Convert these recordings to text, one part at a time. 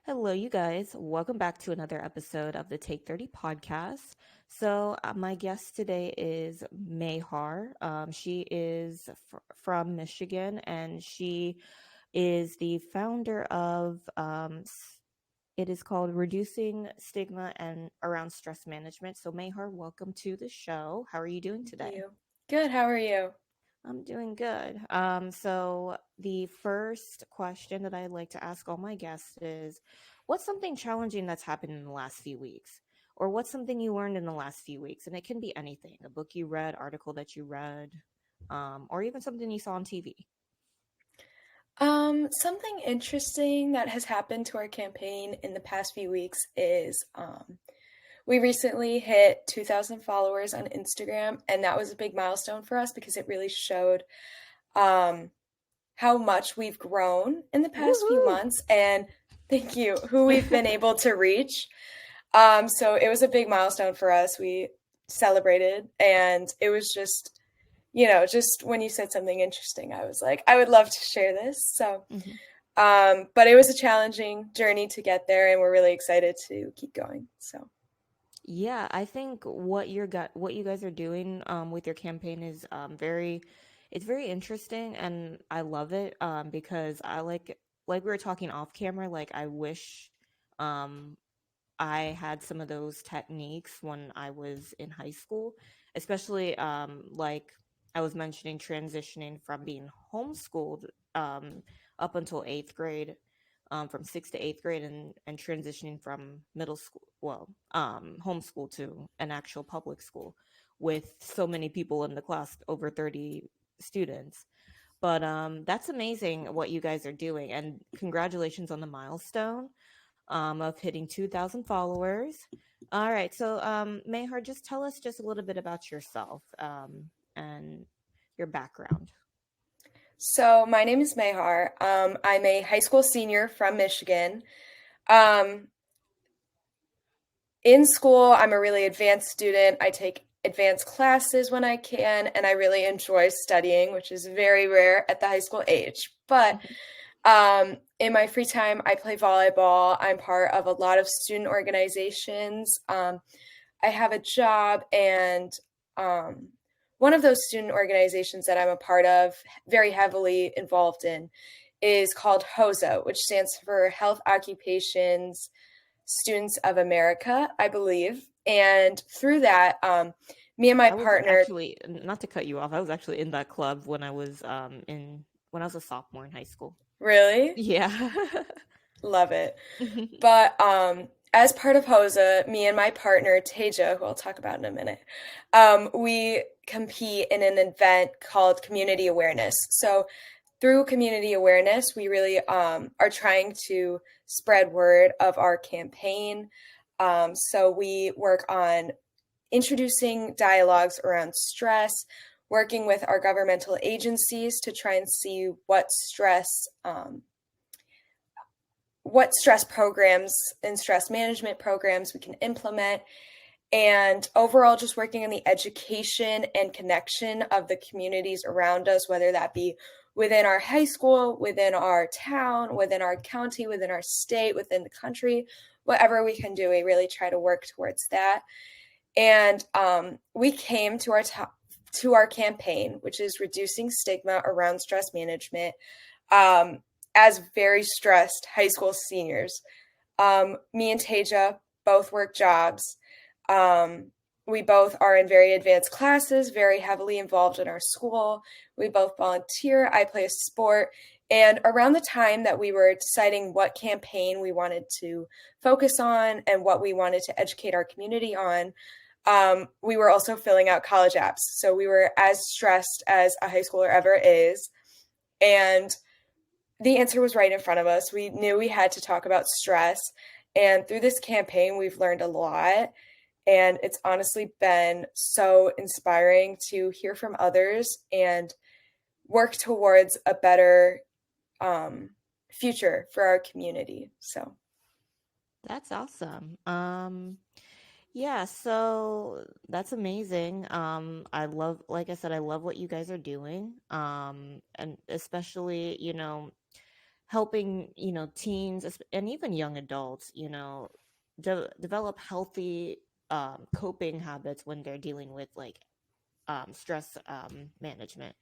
Hello, you guys. Welcome back to another episode of the Take 30 podcast. My guest today is Mehar. She is from Michigan and she is the founder of it is called Reducing Stigma and Around Stress Management. So, Mehar, welcome to the show. How are you doing Thank today? you. Good, how are you? I'm doing good. So the first question that I'd like to ask all my guests is, what's something challenging that's happened in the last few weeks? Or what's something you learned in the last few weeks? And it can be anything, a book you read, article that you read, or even something you saw on TV. Something interesting that has happened to our campaign in the past few weeks is we recently hit 2,000 followers on Instagram, and that was a big milestone for us because it really showed um, how much we've grown in the past few Woohoo! months, and thank you, who we've been able to reach. So it was a big milestone for us. We celebrated, and it was just when you said something interesting, I was like, I would love to share this. Mhm. But it was a challenging journey to get there, and we're really excited to keep going. So, Yeah, I think what you guys are doing with your campaign is it's very interesting and I love it because I like we were talking off camera, like I wish um I had some of those techniques when I was in high school, especially like I was mentioning transitioning from being homeschooled up until eighth grade, from sixth to eighth grade, and transitioning from middle school, homeschool to an actual public school with so many people in the class, over 30 students. But that's amazing what you guys are doing, and congratulations on the milestone of hitting 2,000 followers. All right, so Mehar, just tell us just a little bit about yourself and your background. so, my name is Mehar. I'm a high school senior from Michigan. Um, in school, I'm a really advanced student. I take advanced classes when I can, and I really enjoy studying, which is very rare at the high school age. But in my free time, I play volleyball. I'm part of a lot of student organizations. I have a job, and um, one of those student organizations that I'm a part of, very heavily involved in, is called HOSA, which stands for Health Occupations Students of America, I believe. And through that, me and my I was partner, actually, not to cut you off, I was actually in that club when I was in when I was a sophomore in high school. really Yeah. love it. But as part of HOSA, me and my partner, Teja, who I'll talk about in a minute, we compete in an event called Community Awareness. So through community awareness, we really are trying to spread word of our campaign. So we work on introducing dialogues around stress, working with our governmental agencies to try and see what stress programs and stress management programs we can implement, and overall just working on the education and connection of the communities around us, whether that be within our high school, within our town, within our county, within our state, within the country. Whatever we can do, we really try to work towards that. And we came to our campaign, which is reducing stigma around stress management, um, as very stressed high school seniors. Me and Taja both work jobs. Um, we both are in very advanced classes, very heavily involved in our school. We both volunteer. I play a sport. And around the time that we were deciding what campaign we wanted to focus on and what we wanted to educate our community on, we were also filling out college apps. So we were as stressed as a high schooler ever is. And the answer was right in front of us. We knew we had to talk about stress. And through this campaign, we've learned a lot. And it's honestly been so inspiring to hear from others and work towards a better um, future for our community. So, That's awesome. Yeah, so that's amazing. I love, like I said, I love what you guys are doing. And especially, helping, teens and even young adults, develop healthy coping habits when they're dealing with like stress management.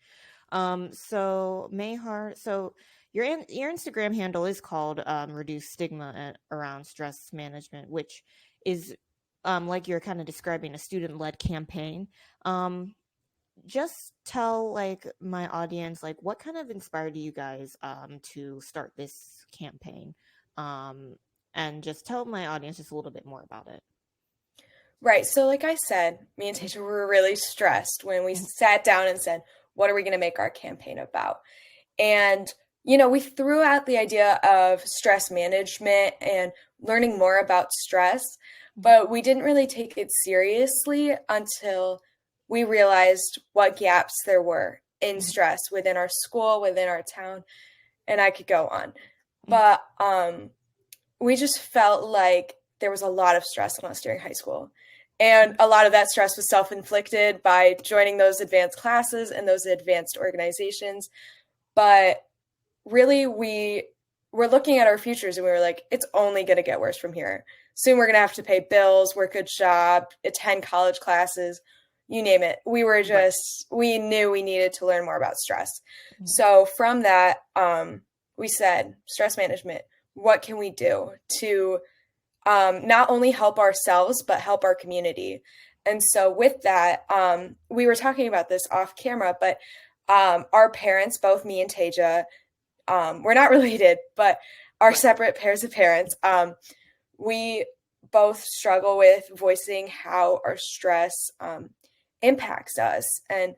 So Mehar, so your Instagram handle is called Reduce Stigma Around Stress Management, which is like you're kind of describing a student-led campaign. Um, just tell like my audience like what kind of inspired you guys to start this campaign, um, and just tell my audience just a little bit more about it. Right. So, like I said, me and Tasha were really stressed when we sat down and said, what are we going to make our campaign about? And, we threw out the idea of stress management and learning more about stress, but we didn't really take it seriously until we realized what gaps there were in stress within our school, within our town, and I could go on. But we just felt like there was a lot of stress on us during high school. And a lot of that stress was self inflicted by joining those advanced classes and those advanced organizations. But really, we were looking at our futures and we were like, it's only going to get worse from here. Soon we're going to have to pay bills, work a job, attend college classes, you name it. Right. We knew we needed to learn more about stress. So from that, we said, stress management, what can we do to not only help ourselves, but help our community? And so with that, we were talking about this off camera, but our parents, both me and Teja, we're not related, but are Right. separate pairs of parents. We both struggle with voicing how our stress impacts us. And,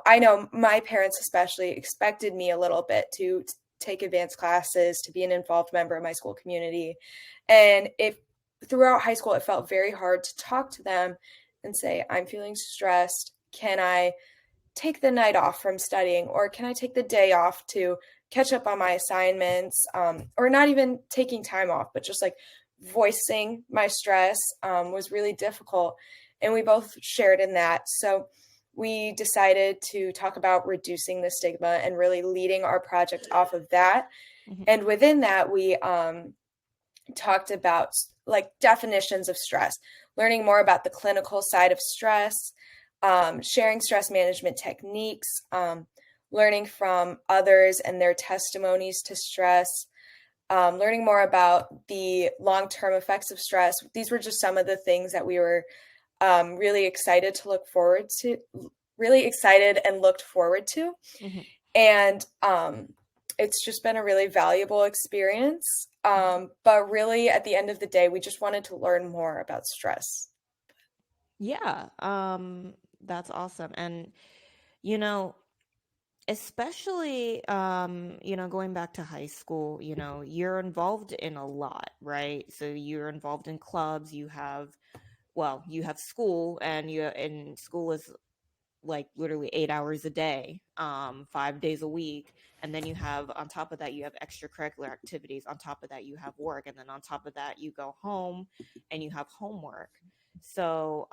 I know my parents especially expected me a little bit to take advanced classes, to be an involved member of my school community. And throughout high school, it felt very hard to talk to them and say, I'm feeling stressed. Can I take the night off from studying, or can I take the day off to catch up on my assignments, or not even taking time off, but just like voicing my stress was really difficult. And we both shared in that. So we decided to talk about reducing the stigma and really leading our project off of that. Mhm. And within that, we talked about like definitions of stress, learning more about the clinical side of stress, sharing stress management techniques, learning from others and their testimonies to stress, learning more about the long-term effects of stress. These were just some of the things that we were really excited to look forward to, really excited and looked forward to. Mhm. And it's just been a really valuable experience. Mhm. But really, at the end of the day, we just wanted to learn more about stress. Yeah, that's awesome. And you know, especially going back to high school, you're involved in a lot, right? So you're involved in clubs, you have school, and school is like literally 8 hours a day, 5 days a week. And then you have, on top of that, you have extracurricular activities. On top of that, you have work. And then on top of that, you go home and you have homework. So,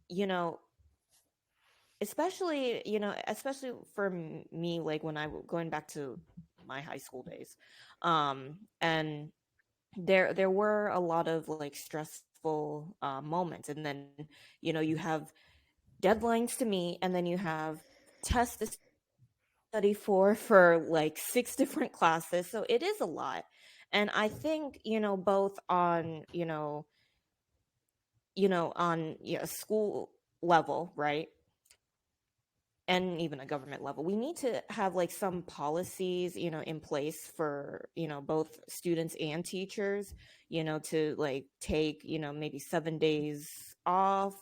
you know, especially for me, like when going back to my high school days, and there were a lot of like stressful moments. And then, you have deadlines to meet, and then you have tests to study for like six different classes. So it is a lot. And I think, both on, on a school level, right? And even a government level, we need to have like some policies, in place for, both students and teachers, to like take, maybe 7 days off,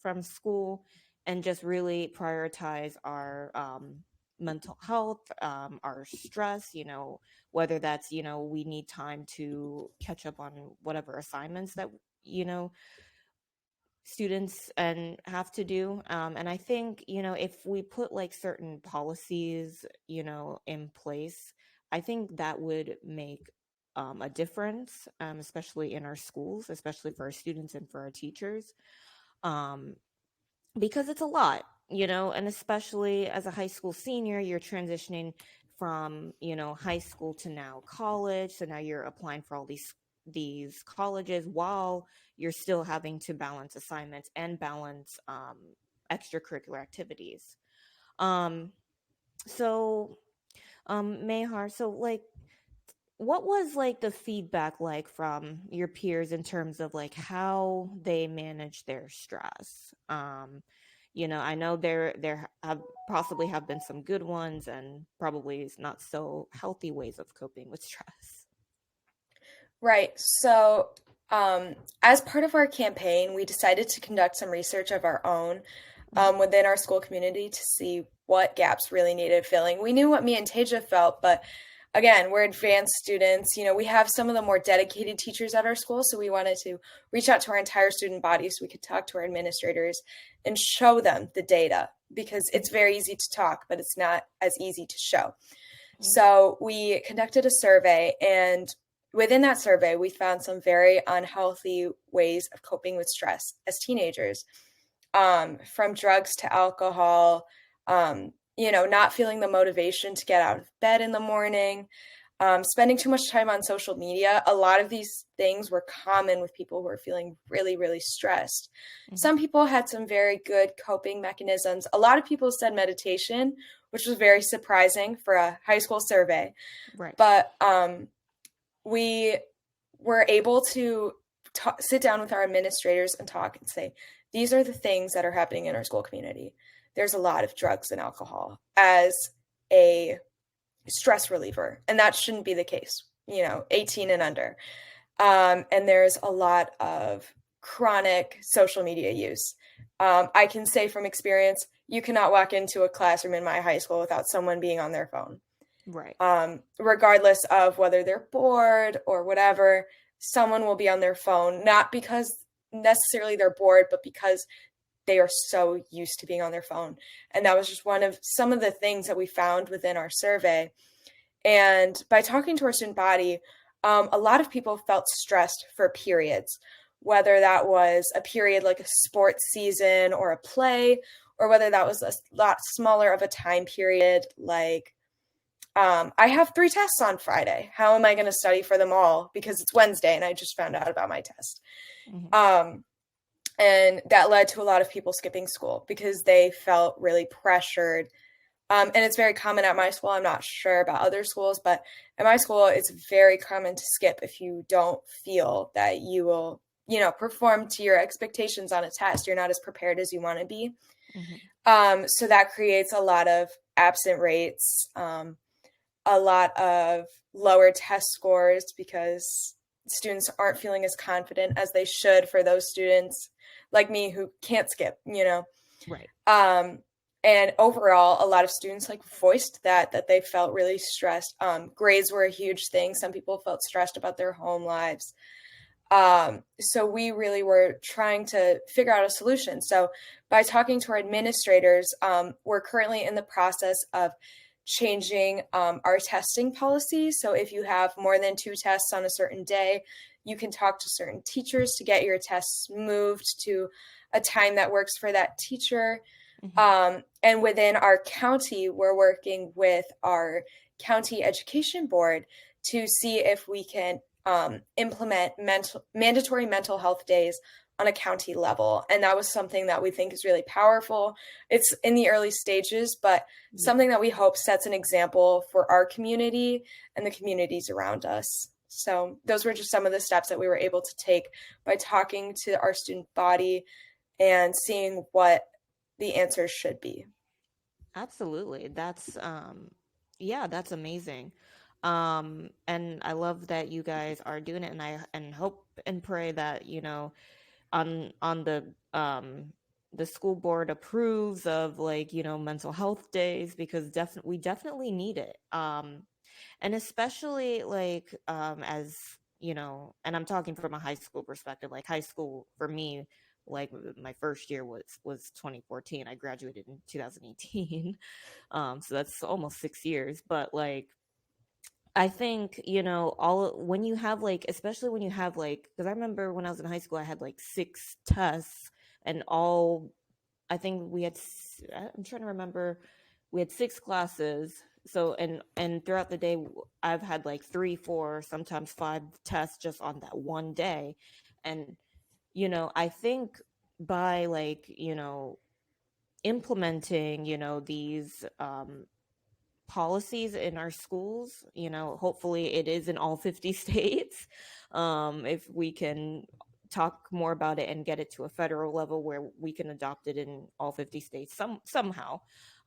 from school, and just really prioritize our mental health, our stress, whether that's, we need time to catch up on whatever assignments that, you know, students and have to do. And I think, if we put like certain policies, in place, I think that would make a difference, especially in our schools, especially for our students and for our teachers, um, because it's a lot, and especially as a high school senior, you're transitioning from, high school to now college. So now you're applying for all these colleges while you're still having to balance assignments and balance extracurricular activities. Um, so, Mehar, so like, what was like the feedback like from your peers in terms of like how they manage their stress? I know there have possibly have been some good ones and probably not so healthy ways of coping with stress. Right. So, as part of our campaign, we decided to conduct some research of our own Mhm. within our school community to see what gaps really needed filling. We knew what me and Tasia felt, but again, we're advanced students. We have some of the more dedicated teachers at our school, so we wanted to reach out to our entire student body so we could talk to our administrators and show them the data because it's very easy to talk, but it's not as easy to show. Mhm. So we conducted a survey, and within that survey, we found some very unhealthy ways of coping with stress as teenagers, from drugs to alcohol, not feeling the motivation to get out of bed in the morning, spending too much time on social media. A lot of these things were common with people who were feeling really, really stressed. Mhm. Some people had some very good coping mechanisms. A lot of people said meditation, which was very surprising for a high school survey. Right. But we were able to sit down with our administrators and talk and say, these are the things that are happening in our school community. There's a lot of drugs and alcohol as a stress reliever, and that shouldn't be the case, 18 and under. And there's a lot of chronic social media use. I can say from experience, you cannot walk into a classroom in my high school without someone being on their phone. Right. Regardless of whether they're bored or whatever, someone will be on their phone, not because necessarily they're bored, but because they are so used to being on their phone. And that was just one of some of the things that we found within our survey. And by talking to our student body, a lot of people felt stressed for periods, whether that was a period like a sports season or a play, or whether that was a lot smaller of a time period like I have 3 tests on Friday. How am I going to study for them all? Because it's Wednesday and I just found out about my test. Mhm. Um, and that led to a lot of people skipping school because they felt really pressured. And it's very common at my school. I'm not sure about other schools, but at my school, it's very common to skip if you don't feel that you will, perform to your expectations on a test. You're not as prepared as you want to be. Mhm. So that creates a lot of absent rates. A lot of lower test scores because students aren't feeling as confident as they should for those students like me who can't skip. Right. Um, and overall, a lot of students like voiced that they felt really stressed. Grades were a huge thing. Some people felt stressed about their home lives. So we really were trying to figure out a solution. So by talking to our administrators, we're currently in the process of changing our testing policy. So if you have more than 2 tests on a certain day, you can talk to certain teachers to get your tests moved to a time that works for that teacher. Mhm. And within our county, we're working with our county education board to see if we can implement mandatory mental health days on a county level. And that was something that we think is really powerful. It's in the early stages, but Yeah. something that we hope sets an example for our community and the communities around us. So those were just some of the steps that we were able to take by talking to our student body and seeing what the answers should be. Absolutely. Yeah, that's amazing. And I love that you guys are doing it, and I and hope and pray that, on the school board approves of like, mental health days, because definitely we definitely need it. And especially like, as and I'm talking from a high school perspective. Like, high school for me, like, my first year was 2014. I graduated in 2018. So that's almost 6 years. But like, I think, all when you have like, especially when you have like, because I remember when I was in high school, I had like 6 tests, and all, I think we had, I'm trying to remember, we had 6 classes, So and throughout the day, I've had like three, four, sometimes five tests just on that one day. And I think by like implementing these policies in our schools, hopefully it is in all 50 states. If we can talk more about it and get it to a federal level where we can adopt it in all 50 states somehow.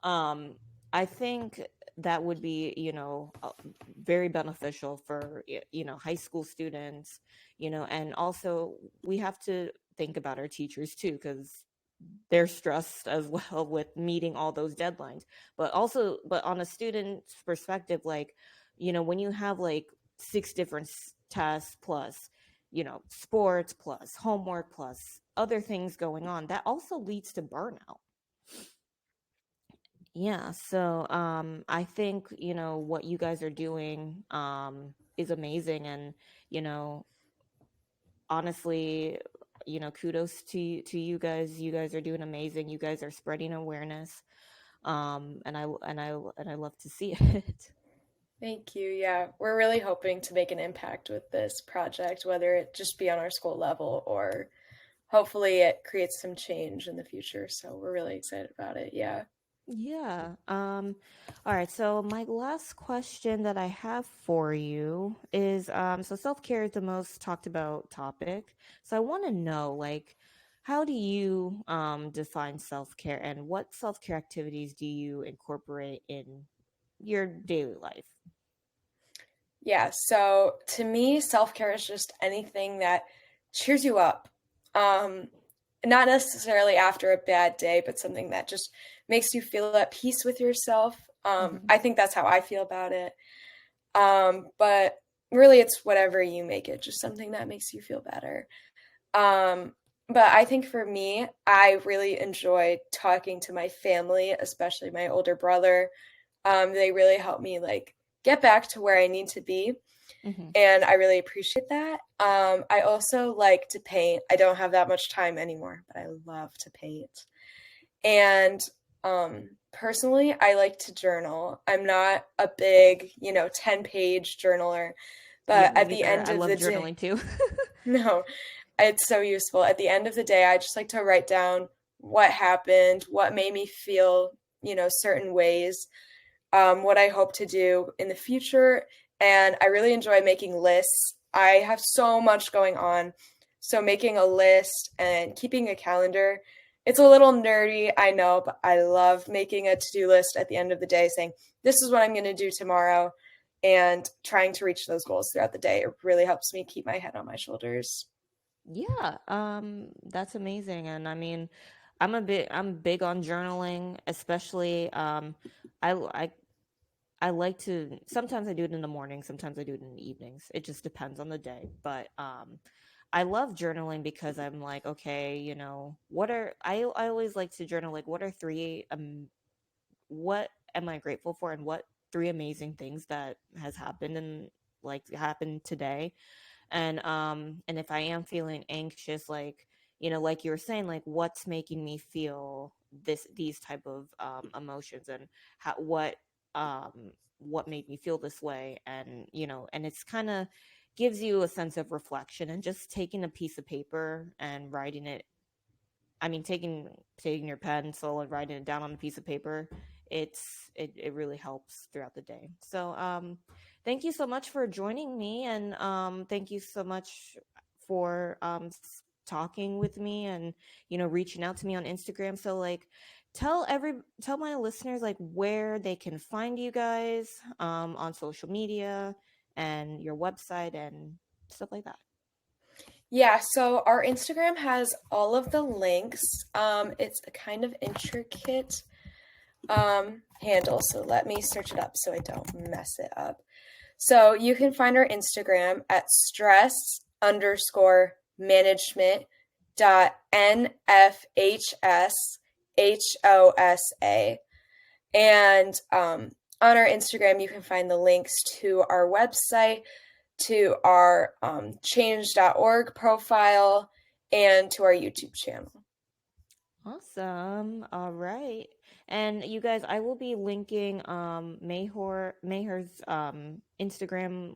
um, I think that would be very beneficial for high school students, and also we have to think about our teachers too, because they're stressed as well with meeting all those deadlines. But on a student's perspective, like when you have like six different tests plus sports plus homework plus other things going on, that also leads to burnout. Yeah, so I think what you guys are doing is amazing. And you know honestly, kudos to you guys. You guys are doing amazing. You guys are spreading awareness. And I love to see it. Thank you. Yeah, we're really hoping to make an impact with this project, whether it just be on our school level or hopefully it creates some change in the future. So we're really excited about it. Yeah. Yeah. All right. So my last question that I have for you is so self-care is the most talked about topic. So I want to know, like, how do you define self-care, and what self-care activities do you incorporate in your daily life? Yeah. So to me, self care is just anything that cheers you up. Um, Not necessarily after a bad day, but something that just makes you feel at peace with yourself. Hmm. I think that's how I feel about it. But really, it's whatever you make it, just something that makes you feel better. Um, but I think for me, I really enjoy talking to my family, especially my older brother. They really help me like get back to where I need to be, Hmm. and I really appreciate that. I also like to paint. I don't have that much time anymore, but I love to paint. And personally, I like to journal. I'm not a big, 10-page journaler, Yeah, but me at the neither. end I of love the day, journaling too. no, it's so useful. At the end of the day, I just like to write down what happened, what made me feel, certain ways, what I hope to do in the future. And I really enjoy making lists. I have so much going on. So making a list and keeping a calendar, it's a little nerdy, I know, but I love making a to-do list at the end of the day saying, this is what I'm going to do tomorrow, and trying to reach those goals throughout the day. It really helps me keep my head on my shoulders. Yeah, that's amazing. And I mean, I'm big on journaling, especially I I I like to, sometimes I do it in the morning, sometimes I do it in the evenings. It just depends on the day. But I love journaling because I'm like, okay, what are I always like to journal like what am I grateful for, and what three amazing things that has happened and like happened today. And if I am feeling anxious, like like you were saying, like what's making me feel these type of emotions, and how what made me feel this way. And and it's kind of gives you a sense of reflection, and just taking a piece of paper and writing it. I mean, taking your pencil and writing it down on a piece of paper, it really helps throughout the day. So thank you so much for joining me, and thank you so much for talking with me, and reaching out to me on Instagram. So like tell my listeners like where they can find you guys on social media, and your website and stuff like that. Yeah, so our Instagram has all of the links. It's a kind of intricate handle, so let me search it up so I don't mess it up. So you can find our Instagram at stress underscore management dot NFHSHOSA. And on our Instagram, you can find the links to our website, to our change.org profile, and to our YouTube channel. Awesome. All right. And you guys, I will be linking Mehar's Instagram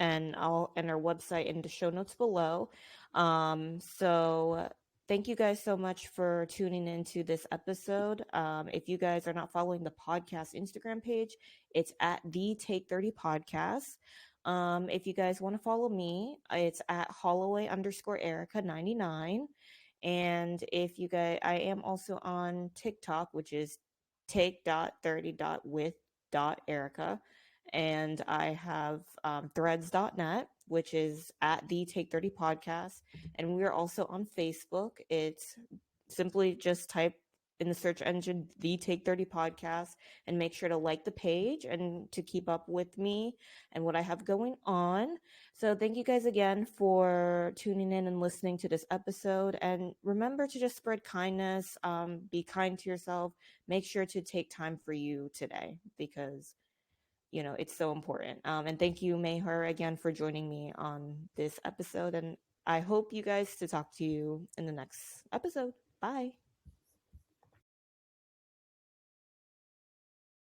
and our website in the show notes below. So thank you guys so much for tuning into this episode. If you guys are not following the podcast Instagram page, it's at the Take 30 Podcast. If you guys want to follow me, it's at Holloway underscore Erykah 99. And if you guys, I am also on TikTok, which is take.30.with.Erykah. And I have threads.net, which is at the Take 30 Podcast. And we are also on Facebook. It's simply just type in the search engine the Take 30 Podcast, and make sure to like the page and to keep up with me and what I have going on. So thank you guys again for tuning in and listening to this episode. And remember to just spread kindness, be kind to yourself. Make sure to take time for you today, because it's so important. And thank you, Mehar, again for joining me on this episode. And I hope you guys to talk to you in the next episode. Bye.